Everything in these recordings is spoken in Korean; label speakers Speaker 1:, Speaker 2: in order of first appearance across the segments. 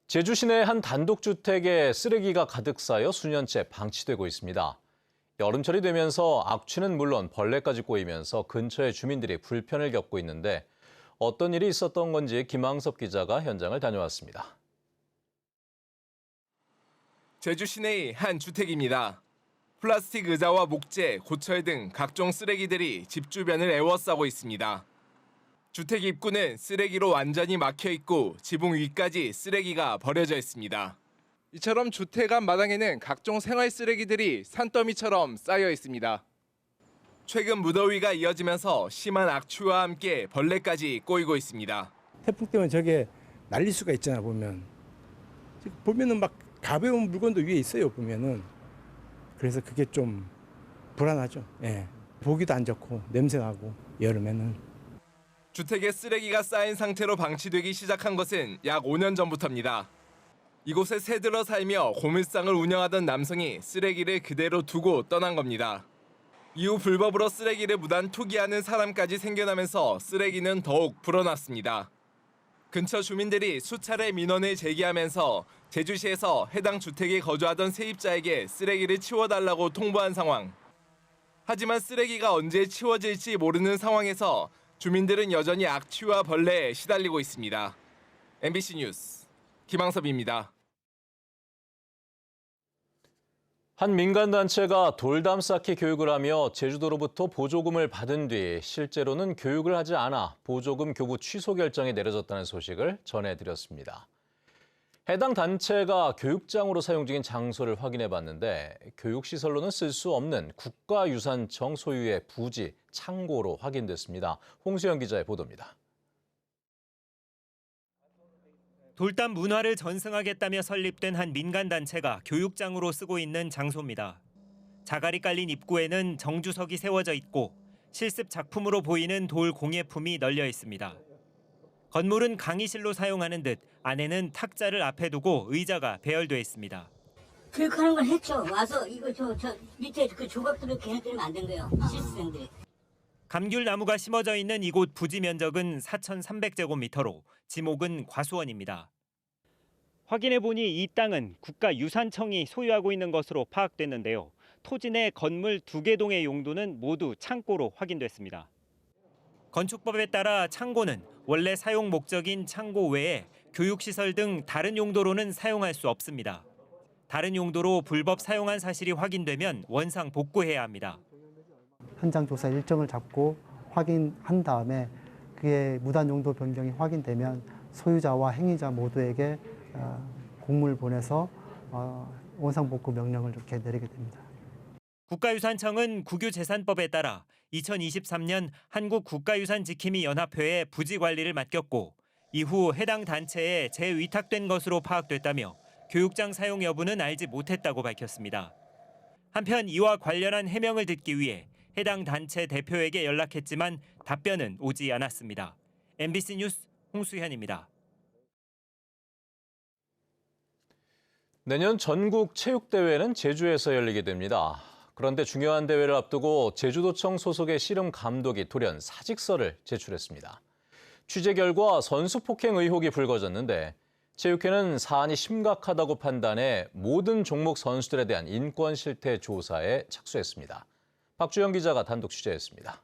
Speaker 1: 제주 시내 한 단독주택에 쓰레기가 가득 쌓여 수년째 방치되고 있습니다. 여름철이 되면서 악취는 물론 벌레까지 꼬이면서 근처의 주민들이 불편을 겪고 있는데 어떤 일이 있었던 건지 김항섭 기자가 현장을 다녀왔습니다.
Speaker 2: 제주 시내의 한 주택입니다. 플라스틱 의자와 목재, 고철 등 각종 쓰레기들이 집 주변을 에워싸고 있습니다. 주택 입구는 쓰레기로 완전히 막혀 있고 지붕 위까지 쓰레기가 버려져 있습니다. 이처럼 주택 앞 마당에는 각종 생활 쓰레기들이 산더미처럼 쌓여 있습니다. 최근 무더위가 이어지면서 심한 악취와 함께 벌레까지 꼬이고 있습니다.
Speaker 3: 태풍 때문에 저게 날릴 수가 있잖아 보면은 막 가벼운 물건도 위에 있어요 보면은. 그래서 그게 좀 불안하죠. 예. 보기도 안 좋고 냄새나고 여름에는.
Speaker 2: 주택에 쓰레기가 쌓인 상태로 방치되기 시작한 것은 약 5년 전부터입니다. 이곳에 새들어 살며 고물상을 운영하던 남성이 쓰레기를 그대로 두고 떠난 겁니다. 이후 불법으로 쓰레기를 무단 투기하는 사람까지 생겨나면서 쓰레기는 더욱 불어났습니다. 근처 주민들이 수차례 민원을 제기하면서 제주시에서 해당 주택에 거주하던 세입자에게 쓰레기를 치워달라고 통보한 상황. 하지만 쓰레기가 언제 치워질지 모르는 상황에서 주민들은 여전히 악취와 벌레에 시달리고 있습니다. MBC 뉴스 김항섭입니다.
Speaker 1: 한 민간단체가 돌담 쌓기 교육을 하며 제주도로부터 보조금을 받은 뒤 실제로는 교육을 하지 않아 보조금 교부 취소 결정이 내려졌다는 소식을 전해드렸습니다. 해당 단체가 교육장으로 사용 중인 장소를 확인해봤는데 교육시설로는 쓸 수 없는 국가유산청 소유의 부지, 창고로 확인됐습니다. 홍수연 기자의 보도입니다.
Speaker 4: 돌담 문화를 전승하겠다며 설립된 한 민간단체가 교육장으로 쓰고 있는 장소입니다. 자갈이 깔린 입구에는 정주석이 세워져 있고 실습 작품으로 보이는 돌 공예품이 널려 있습니다. 건물은 강의실로 사용하는 듯 안에는 탁자를 앞에 두고 의자가 배열돼 있습니다.
Speaker 5: 교육하는 걸 했죠. 와서 이거 저 밑에 그 조각들을 걔네들이 만든 거예요. 실습생들이.
Speaker 4: 감귤나무가 심어져 있는 이곳 부지 면적은 4,300제곱미터로 지목은 과수원입니다. 확인해보니 이 땅은 국가유산청이 소유하고 있는 것으로 파악됐는데요. 토지 내 건물 2개 동의 용도는 모두 창고로 확인됐습니다. 건축법에 따라 창고는 원래 사용 목적인 창고 외에 교육시설 등 다른 용도로는 사용할 수 없습니다. 다른 용도로 불법 사용한 사실이 확인되면 원상 복구해야 합니다.
Speaker 6: 현장 조사 일정을 잡고 확인한 다음에 그게 무단 용도 변경이 확인되면 소유자와 행위자 모두에게 공문을 보내서 원상 복구 명령을 이렇게 내리게 됩니다.
Speaker 4: 국가유산청은 국유재산법에 따라 2023년 한국국가유산지킴이 연합회에 부지 관리를 맡겼고 이후 해당 단체에 재위탁된 것으로 파악됐다며 교육장 사용 여부는 알지 못했다고 밝혔습니다. 한편 이와 관련한 해명을 듣기 위해 해당 단체 대표에게 연락했지만 답변은 오지 않았습니다. MBC 뉴스 홍수현입니다.
Speaker 1: 내년 전국 체육대회는 제주에서 열리게 됩니다. 그런데 중요한 대회를 앞두고 제주도청 소속의 씨름 감독이 돌연 사직서를 제출했습니다. 취재 결과 선수 폭행 의혹이 불거졌는데 체육회는 사안이 심각하다고 판단해 모든 종목 선수들에 대한 인권 실태 조사에 착수했습니다. 박주영 기자가 단독 취재했습니다.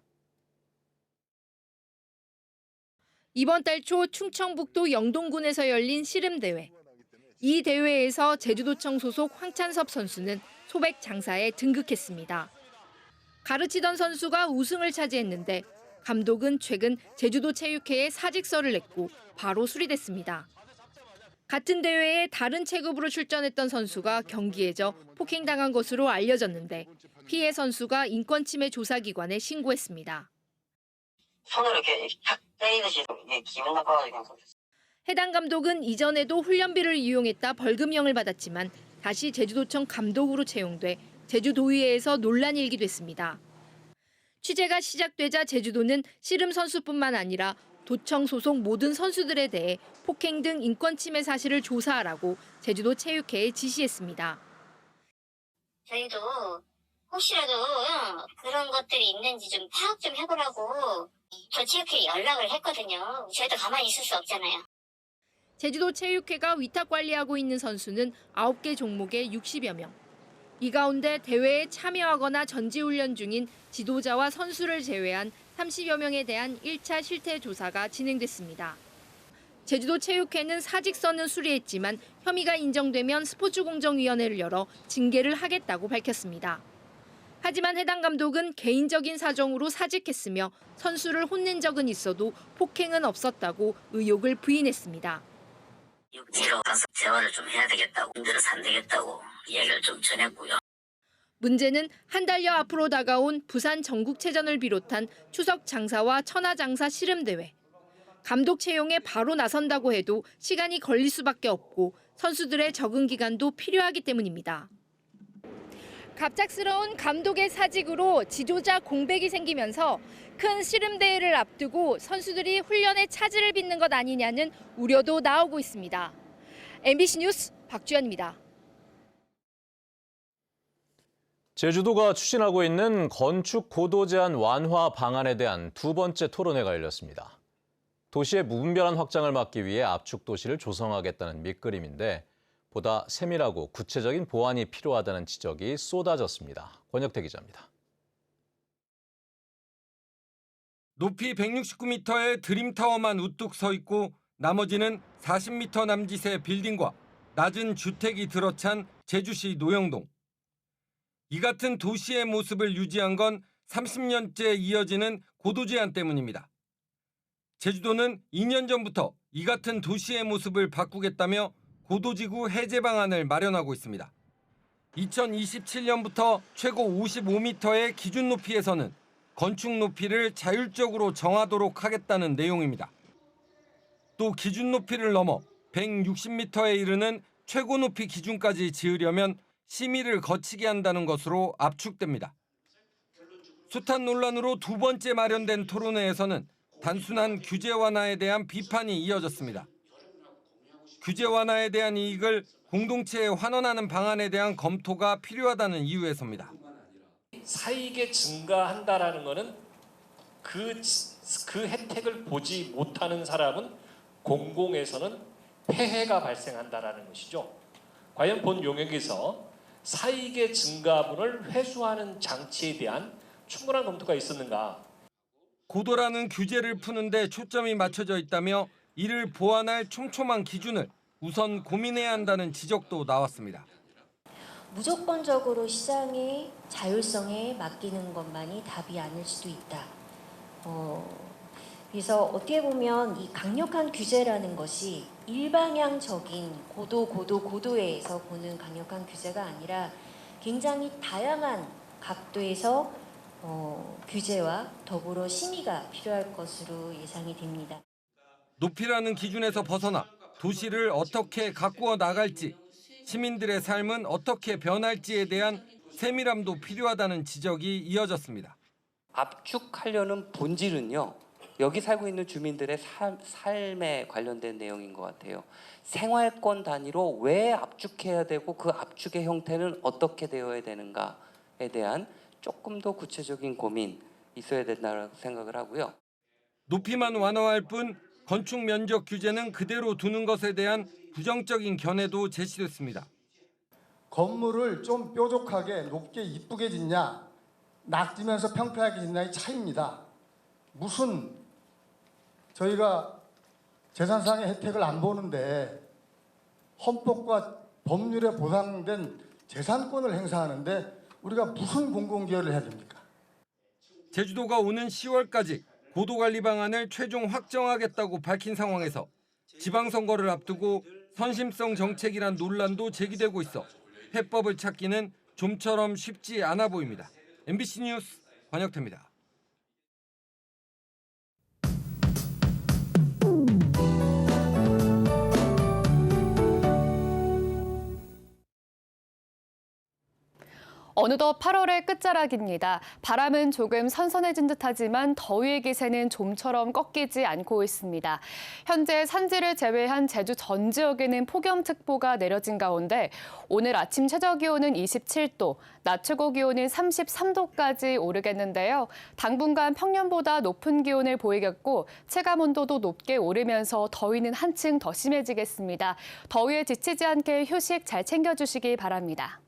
Speaker 7: 이번 달 초 충청북도 영동군에서 열린 씨름대회. 이 대회에서 제주도청 소속 황찬섭 선수는 소백 장사에 등극했습니다. 가르치던 선수가 우승을 차지했는데 감독은 최근 제주도 체육회에 사직서를 냈고 바로 수리됐습니다. 같은 대회에 다른 체급으로 출전했던 선수가 경기에 져 폭행당한 것으로 알려졌는데 피해 선수가 인권침해 조사기관에 신고했습니다.
Speaker 5: 손으로 이렇게 탁 때리듯이 기분 나빠가지고. 해당 감독은 이전에도 훈련비를 이용했다 벌금형을 받았지만 다시 제주도청 감독으로 채용돼 제주도의회에서 논란이 일기도 했습니다. 취재가 시작되자 제주도는 씨름 선수뿐만 아니라 도청 소속 모든 선수들에 대해 폭행 등 인권 침해 사실을 조사하라고 제주도 체육회에 지시했습니다.
Speaker 8: 저희도 혹시라도 그런 것들이 있는지 좀 파악 좀 해보라고 저 체육회에 연락을 했거든요. 저희도 가만히 있을 수 없잖아요.
Speaker 5: 제주도 체육회가 위탁 관리하고 있는 선수는 9개 종목에 60여 명. 이 가운데 대회에 참여하거나 전지훈련 중인 지도자와 선수를 제외한 30여 명에 대한 1차 실태 조사가 진행됐습니다. 제주도 체육회는 사직서는 수리했지만 혐의가 인정되면 스포츠공정위원회를 열어 징계를 하겠다고 밝혔습니다. 하지만 해당 감독은 개인적인 사정으로 사직했으며 선수를 혼낸 적은 있어도 폭행은 없었다고 의혹을 부인했습니다.
Speaker 8: 육지로 가서 대화를 좀 해야 되겠다고, 힘들어서 안 되겠다고 얘기를 좀 전했고요.
Speaker 5: 문제는 한 달여 앞으로 다가온 부산 전국체전을 비롯한 추석 장사와 천하장사 씨름대회. 감독 채용에 바로 나선다고 해도 시간이 걸릴 수밖에 없고 선수들의 적응 기간도 필요하기 때문입니다. 갑작스러운 감독의 사직으로 지도자 공백이 생기면서 큰 씨름대회를 앞두고 선수들이 훈련에 차질을 빚는 것 아니냐는 우려도 나오고 있습니다. MBC 뉴스 박주연입니다.
Speaker 1: 제주도가 추진하고 있는 건축 고도 제한 완화 방안에 대한 두 번째 토론회가 열렸습니다. 도시의 무분별한 확장을 막기 위해 압축 도시를 조성하겠다는 밑그림인데 보다 세밀하고 구체적인 보완이 필요하다는 지적이 쏟아졌습니다. 권혁태 기자입니다.
Speaker 2: 높이 169m의 드림타워만 우뚝 서 있고 나머지는 40m 남짓의 빌딩과 낮은 주택이 들어찬 제주시 노영동. 이 같은 도시의 모습을 유지한 건 30년째 이어지는 고도 제한 때문입니다. 제주도는 2년 전부터 이 같은 도시의 모습을 바꾸겠다며 고도지구 해제 방안을 마련하고 있습니다. 2027년부터 최고 55m의 기준 높이에서는 건축 높이를 자율적으로 정하도록 하겠다는 내용입니다. 또 기준 높이를 넘어 160m에 이르는 최고 높이 기준까지 지으려면 심의를 거치게 한다는 것으로 압축됩니다. 숱한 논란으로 두 번째 마련된 토론회에서는 단순한 규제 완화에 대한 비판이 이어졌습니다. 규제 완화에 대한 이익을 공동체에 환원하는 방안에 대한 검토가 필요하다는 이유에서입니다.
Speaker 9: 사익에 증가한다라는 것은 그 혜택을 보지 못하는 사람은 공공에서는 폐해가 발생한다라는 것이죠. 과연 본 용역에서 사익의 증가분을 회수하는 장치에 대한 충분한 검토가 있었는가?
Speaker 2: 고도라는 규제를 푸는데 초점이 맞춰져 있다며 이를 보완할 촘촘한 기준을 우선 고민해야 한다는 지적도 나왔습니다.
Speaker 10: 무조건적으로 시장의 자율성에 맡기는 것만이 답이 아닐 수도 있다. 그래서 어떻게 보면 이 강력한 규제라는 것이 일방향적인 고도에서 보는 강력한 규제가 아니라 굉장히 다양한 각도에서 규제와 더불어 심의가 필요할 것으로 예상이 됩니다.
Speaker 2: 높이라는 기준에서 벗어나 도시를 어떻게 가꾸어 나갈지, 시민들의 삶은 어떻게 변할지에 대한 세밀함도 필요하다는 지적이 이어졌습니다.
Speaker 11: 압축하려는 본질은요. 여기 살고 있는 주민들의 삶에 관련된 내용인 것 같아요. 생활권 단위로 왜 압축해야 되고 그 압축의 형태는 어떻게 되어야 되는가에 대한 조금 더 구체적인 고민 있어야 된다고 생각을 하고요.
Speaker 2: 높이만 완화할 뿐 건축 면적 규제는 그대로 두는 것에 대한 부정적인 견해도 제시됐습니다.
Speaker 12: 건물을 좀 뾰족하게 높게 이쁘게 짓냐, 낙지면서 평평하게 짓냐의 차이입니다. 무슨 저희가 재산상의 혜택을 안 보는데 헌법과 법률에 보장된 재산권을 행사하는데 우리가 무슨 공공기여를 해야 됩니까?
Speaker 2: 제주도가 오는 10월까지 고도관리 방안을 최종 확정하겠다고 밝힌 상황에서 지방선거를 앞두고 선심성 정책이란 논란도 제기되고 있어 해법을 찾기는 좀처럼 쉽지 않아 보입니다. MBC 뉴스 권혁태입니다.
Speaker 13: 어느덧 8월의 끝자락입니다. 바람은 조금 선선해진 듯하지만 더위의 기세는 좀처럼 꺾이지 않고 있습니다. 현재 산지를 제외한 제주 전 지역에는 폭염특보가 내려진 가운데 오늘 아침 최저기온은 27도, 낮 최고기온은 33도까지 오르겠는데요. 당분간 평년보다 높은 기온을 보이겠고 체감온도도 높게 오르면서 더위는 한층 더 심해지겠습니다. 더위에 지치지 않게 휴식 잘 챙겨주시기 바랍니다.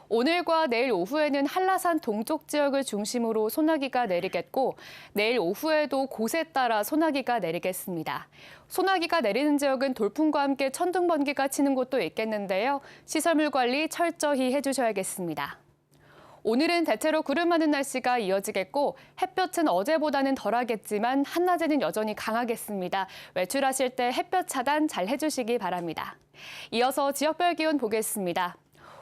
Speaker 13: 오늘과 내일 오후에는 한라산 동쪽 지역을 중심으로 소나기가 내리겠고 내일 오후에도 곳에 따라 소나기가 내리겠습니다. 소나기가 내리는 지역은 돌풍과 함께 천둥 번개가 치는 곳도 있겠는데요. 시설물 관리 철저히 해주셔야겠습니다. 오늘은 대체로 구름 많은 날씨가 이어지겠고 햇볕은 어제보다는 덜하겠지만 한낮에는 여전히 강하겠습니다. 외출하실 때 햇볕 차단 잘 해주시기 바랍니다. 이어서 지역별 기온 보겠습니다.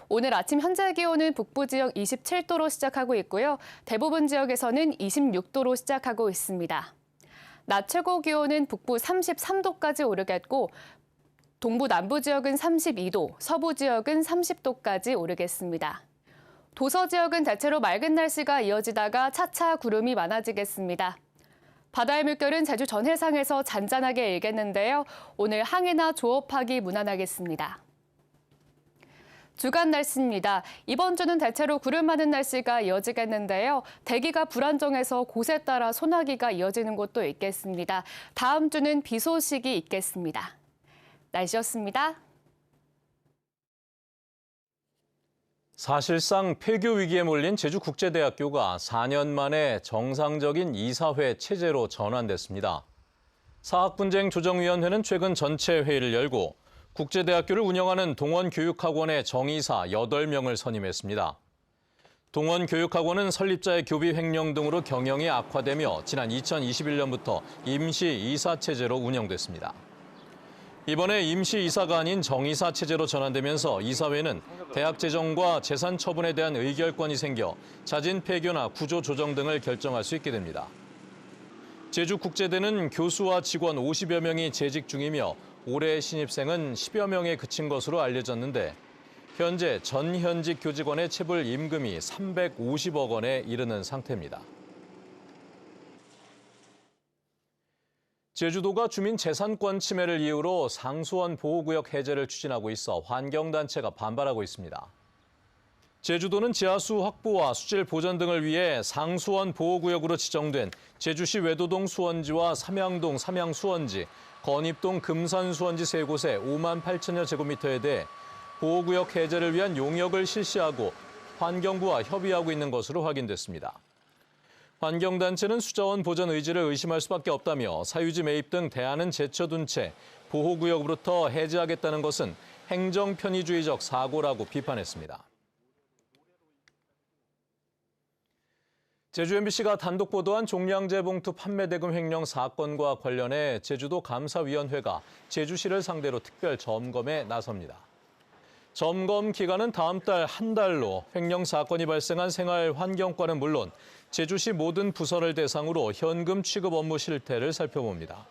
Speaker 13: 오늘 아침 현재 기온은 북부 지역 27도로 시작하고 있고요. 대부분 지역에서는 26도로 시작하고 있습니다. 낮 최고 기온은 북부 33도까지 오르겠고 동부 남부 지역은 32도, 서부 지역은 30도까지 오르겠습니다. 도서 지역은 대체로 맑은 날씨가 이어지다가 차차 구름이 많아지겠습니다. 바다의 물결은 제주 전 해상에서 잔잔하게 일겠는데요. 오늘 항해나 조업하기 무난하겠습니다. 주간 날씨입니다. 이번 주는 대체로 구름 많은 날씨가 이어지겠는데요. 대기가 불안정해서 곳에 따라 소나기가 이어지는 곳도 있겠습니다. 다음 주는 비 소식이 있겠습니다. 날씨였습니다.
Speaker 1: 사실상 폐교 위기에 몰린 제주국제대학교가 4년 만에 정상적인 이사회 체제로 전환됐습니다. 사학분쟁조정위원회는 최근 전체 회의를 열고 국제대학교를 운영하는 동원교육학원의 정이사 8명을 선임했습니다. 동원교육학원은 설립자의 교비 횡령 등으로 경영이 악화되며 지난 2021년부터 임시 이사 체제로 운영됐습니다. 이번에 임시 이사가 아닌 정이사 체제로 전환되면서 이사회는 대학 재정과 재산 처분에 대한 의결권이 생겨 자진 폐교나 구조 조정 등을 결정할 수 있게 됩니다. 제주국제대는 교수와 직원 50여 명이 재직 중이며 올해 신입생은 10여 명에 그친 것으로 알려졌는데 현재 전현직 교직원의 체불 임금이 350억 원에 이르는 상태입니다. 제주도가 주민 재산권 침해를 이유로 상수원 보호구역 해제를 추진하고 있어 환경단체가 반발하고 있습니다. 제주도는 지하수 확보와 수질 보전 등을 위해 상수원 보호구역으로 지정된 제주시 외도동 수원지와 삼양동 삼양수원지, 건입동 금산수원지 3곳에 5만 8천여 제곱미터에 대해 보호구역 해제를 위한 용역을 실시하고 환경부와 협의하고 있는 것으로 확인됐습니다. 환경단체는 수자원 보전 의지를 의심할 수밖에 없다며 사유지 매입 등 대안은 제쳐둔 채 보호구역으로부터 해제하겠다는 것은 행정편의주의적 사고라고 비판했습니다. 제주 MBC가 단독 보도한 종량제 봉투 판매 대금 횡령 사건과 관련해 제주도 감사위원회가 제주시를 상대로 특별 점검에 나섭니다. 점검 기간은 다음 달 한 달로 횡령 사건이 발생한 생활환경과는 물론 제주시 모든 부서를 대상으로 현금 취급 업무 실태를 살펴봅니다.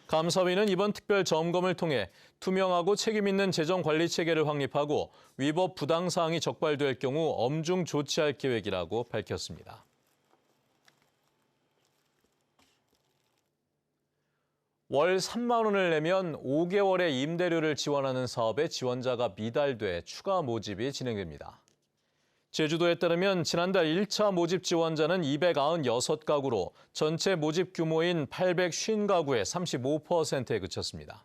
Speaker 1: 감사위는 이번 특별 점검을 통해 투명하고 책임 있는 재정 관리 체계를 확립하고 위법 부당 사항이 적발될 경우 엄중 조치할 계획이라고 밝혔습니다. 월 3만 원을 내면 5개월의 임대료를 지원하는 사업에 지원자가 미달돼 추가 모집이 진행됩니다. 제주도에 따르면 지난달 1차 모집 지원자는 296가구로 전체 모집 규모인 850가구의 35%에 그쳤습니다.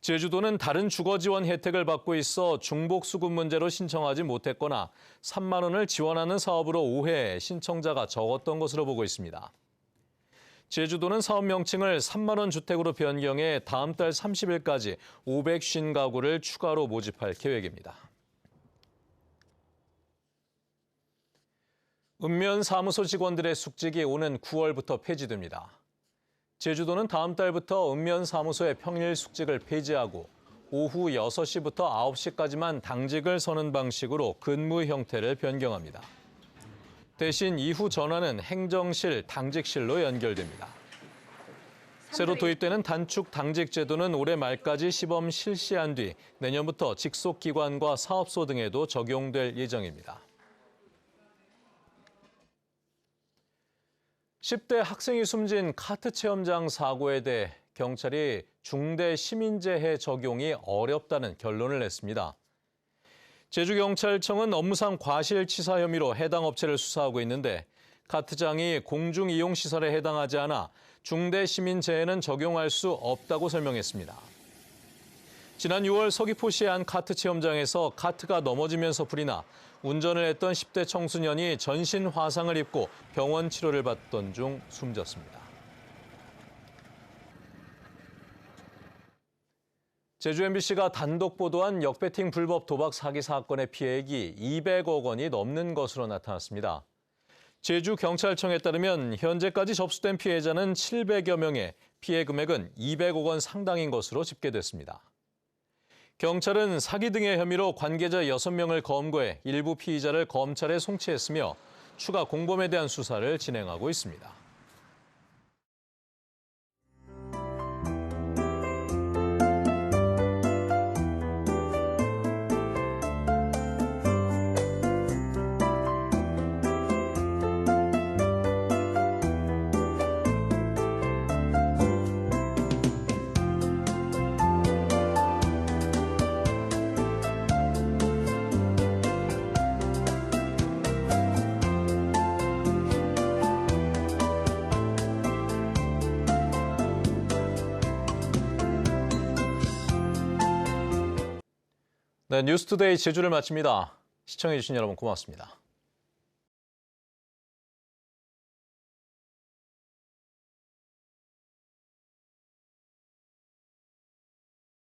Speaker 1: 제주도는 다른 주거 지원 혜택을 받고 있어 중복 수급 문제로 신청하지 못했거나 3만 원을 지원하는 사업으로 오해 신청자가 적었던 것으로 보고 있습니다. 제주도는 사업 명칭을 3만 원 주택으로 변경해 다음 달 30일까지 550가구를 추가로 모집할 계획입니다. 읍면 사무소 직원들의 숙직이 오는 9월부터 폐지됩니다. 제주도는 다음 달부터 읍면 사무소의 평일 숙직을 폐지하고 오후 6시부터 9시까지만 당직을 서는 방식으로 근무 형태를 변경합니다. 대신 이후 전화는 행정실, 당직실로 연결됩니다. 새로 도입되는 단축 당직 제도는 올해 말까지 시범 실시한 뒤 내년부터 직속기관과 사업소 등에도 적용될 예정입니다. 10대 학생이 숨진 카트 체험장 사고에 대해 경찰이 중대 시민재해 적용이 어렵다는 결론을 냈습니다. 제주경찰청은 업무상 과실치사 혐의로 해당 업체를 수사하고 있는데 카트장이 공중이용시설에 해당하지 않아 중대 시민재해는 적용할 수 없다고 설명했습니다. 지난 6월 서귀포시의 한 카트 체험장에서 카트가 넘어지면서 불이 나 운전을 했던 10대 청소년이 전신 화상을 입고 병원 치료를 받던 중 숨졌습니다. 제주 MBC가 단독 보도한 역배팅 불법 도박 사기 사건의 피해액이 200억 원이 넘는 것으로 나타났습니다. 제주경찰청에 따르면 현재까지 접수된 피해자는 700여 명에 피해 금액은 200억 원 상당인 것으로 집계됐습니다. 경찰은 사기 등의 혐의로 관계자 6명을 검거해 일부 피의자를 검찰에 송치했으며 추가 공범에 대한 수사를 진행하고 있습니다. 네, 뉴스투데이 제주를 마칩니다. 시청해주신 여러분 고맙습니다.